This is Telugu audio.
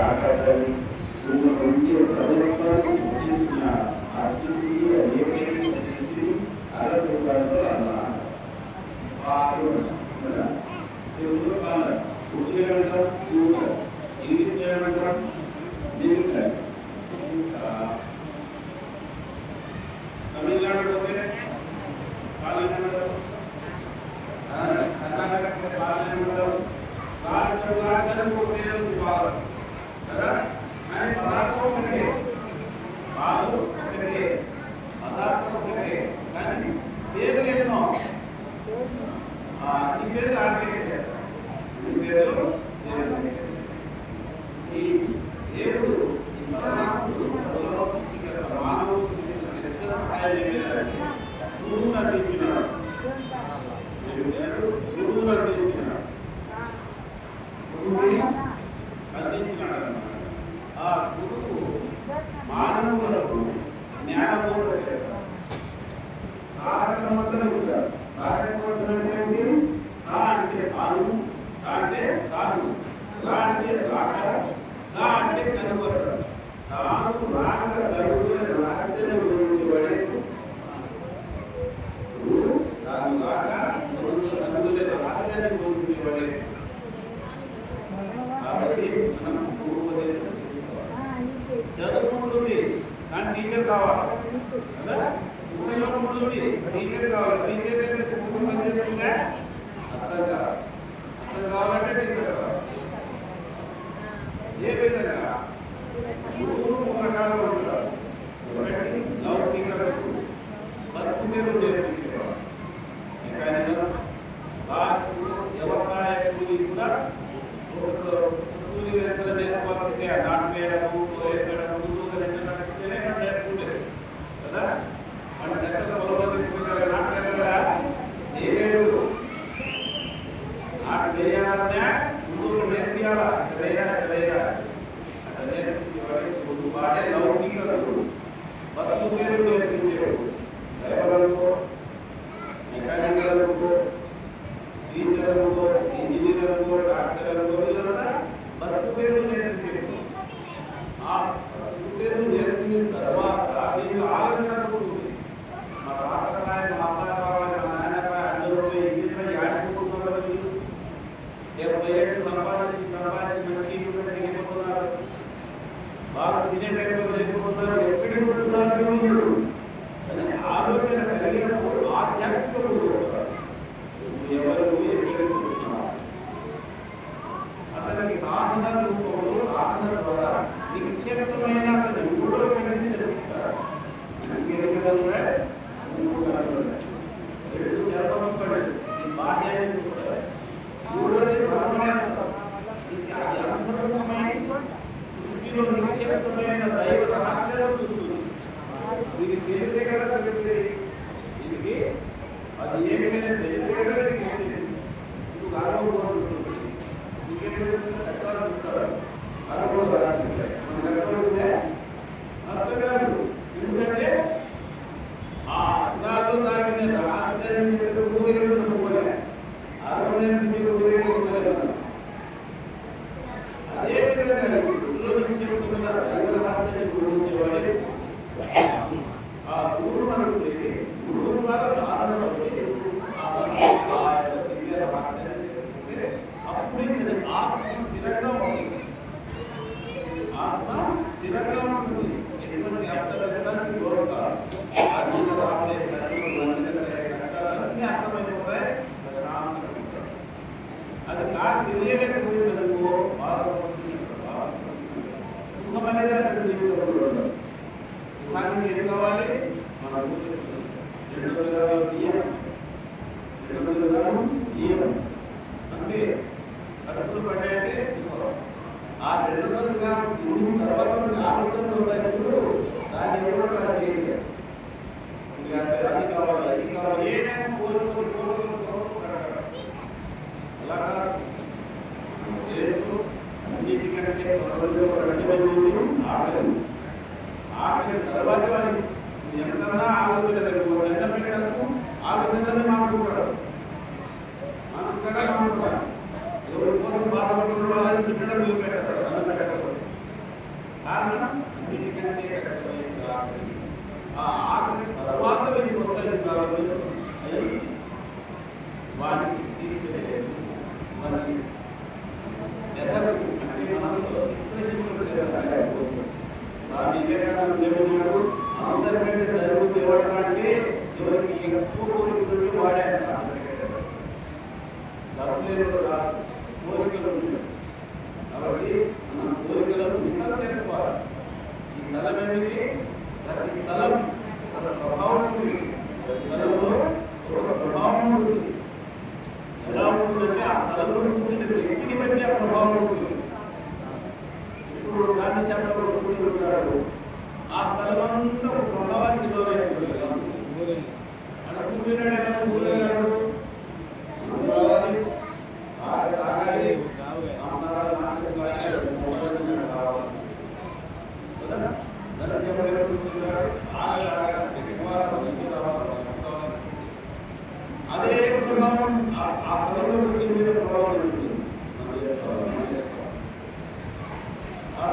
ఆకాశాన్ని ఉండే ప్రభుత్వాన్ని గుర్తించిన ఆర్టీసీ ఏపీ అరవై అలా తెలుగులో కాదు ఉర్దూ ఏమంటారు ఇంగ్లీష్ ఏమంటారు తమిళనాడు పోతే పాలనేమంటారు కర్ణాటక పాలనేమంటారు రాష్ట్రాలకు కదా కానీ పదార్థం ఒకటే పాలు ఒకటే పదార్థం ఒకటే కానీ పేరు ఎన్నో ఈ పేరు ఆర్కే ఈ పేరు ఈ దేవుడు మానవుడు గురువు నటించినాడు గురువు నటించినాడు అందించినాడు ఆ గురువు మానవులకు జ్ఞానబోధ కారణమంతరం ఉంటారు కారణమంతరం ఏంటి అంటే తాను అంటే తాను అంటే రాక అంటే కనుగొనడం తాను రాక కనుగొని రాకనే గురువుబడే తాను రాక కనుగొని రాకనే గురువుబడే కాబట్టి మనం పూర్వోపదేశం చదువుకుంటుంది కానీ టీచర్ కావాలి కదా ఉద్యోగం ఉంటుంది టీచర్ కావాలి టీచర్ అంటే అర్థం కావాలి అర్థం కావాలంటే టీచర్ కావాలి ఏ విధంగా గురువులు మూడు రకాలుగా ఉంటారు ఒకటి లౌకిక బతుకులు నేర్పించేవారు ఇంకా వ్యవసాయ కూలి కూడా కూలి వెంటనే నేర్చుకోవాల్సిందే నాటు వేయడము వేయడము నేర్చుకుంటే కదా మన దగ్గర పొలవలు నాటు వేయడా ఏడు నాటు వేయాలన్నా ముందు నేర్పియాలా వేయరా అట్లా నేర్పించేవాడు వాడే లౌకికలు బతుకు నేర్పించేవాడు డ్రైవర్లకు మెకానికలకు టీచర్లకు ఇంజనీర్లకు డాక్టర్లకు వీళ్ళంతా బతుకు నేర్పించేవాడు ఆ బతుకు నేర్పించిన తర్వాత దీంట్లో ఆలోచన ఉంటుంది మా తాతకాయ మా అమ్మకాయ మా నాన్నకాయ అందరూ ఇంజనీర్ ఆడిపోతున్నారు వీళ్ళు 70 ఏళ్ళు సంపాదించి మంచి వెళ్ళిపోతున్నారు బాగా తినే టైంలో వెళ్ళిపోతున్నారు ఎక్కడికి ఉంటున్నారు ఆలోచన కలిగినప్పుడు ఆధ్యాత్మిక ఎవరు ఎక్కడ చూస్తున్నారు అతనికి ఆనంద రూపంలో ఆనంద ద్వారా నిక్షేపమైన మూడో వ్యక్తిని జరిపిస్తారు బాధ్యాన్ని మూడోది దృష్టిలో నిక్షేపమైన దైవ రాష్ట్రం చూస్తుంది ఇది తెలిసే కదా తెలిసే ఇది అది ఏమైనా తెలిసే కదా ఇది ఆరోగ్యం ఉంటుంది ఆరోగ్యం రాసింది అర్థం కాదు ఎందుకంటే ఆ అర్థాలు తాగిన అదే విధంగా గురువులో నుంచి దైవ రాష్ట్రాన్ని గురించేవాడే ఆ అన్నిటికంటే కష్టమైనది ఆకలి. ఆ ఆకలి తర్వాత మీకు వస్తుంది కాబట్టి అది వాటికి తీసుకెళ్ళలేదు. మరి ఎదరు అంటే మనలో చిత్రహింసలు దేవుడు అందరికంటే ధర్మం దేవుడు అంటే ఎవరికి ఎక్కువ కోరికలు వాడాడు. డబ్బులు కాదు, కోరికలు ఉంటాయి. కాబట్టి మన కోరికలను విన్నత చేసుకోవాలి. ఈ స్థలం ఏమిటి? ప్రతి స్థలం ఒక ప్రభావం ఉంటుంది. ప్రతి స్థలంలో ఒక ప్రభావం ఉంటుంది. ఎలా ఉంటుందంటే ఆ స్థలంలో కూర్చునే వ్యక్తిని బట్టి ఆ ప్రభావం ఉంటుంది. ఇప్పుడు గాంధీ శాఖలో కూర్చుంటాడు, ఆ స్థలం అంతా ఒక ప్రభావానికి లోనైపోతుంది. అక్కడ కూర్చున్నాడు, కూర్చున్నాడు అదే ప్రభావం ఆ స్థలంలో వచ్చే మీద ప్రభావం ఉంటుంది. ఆ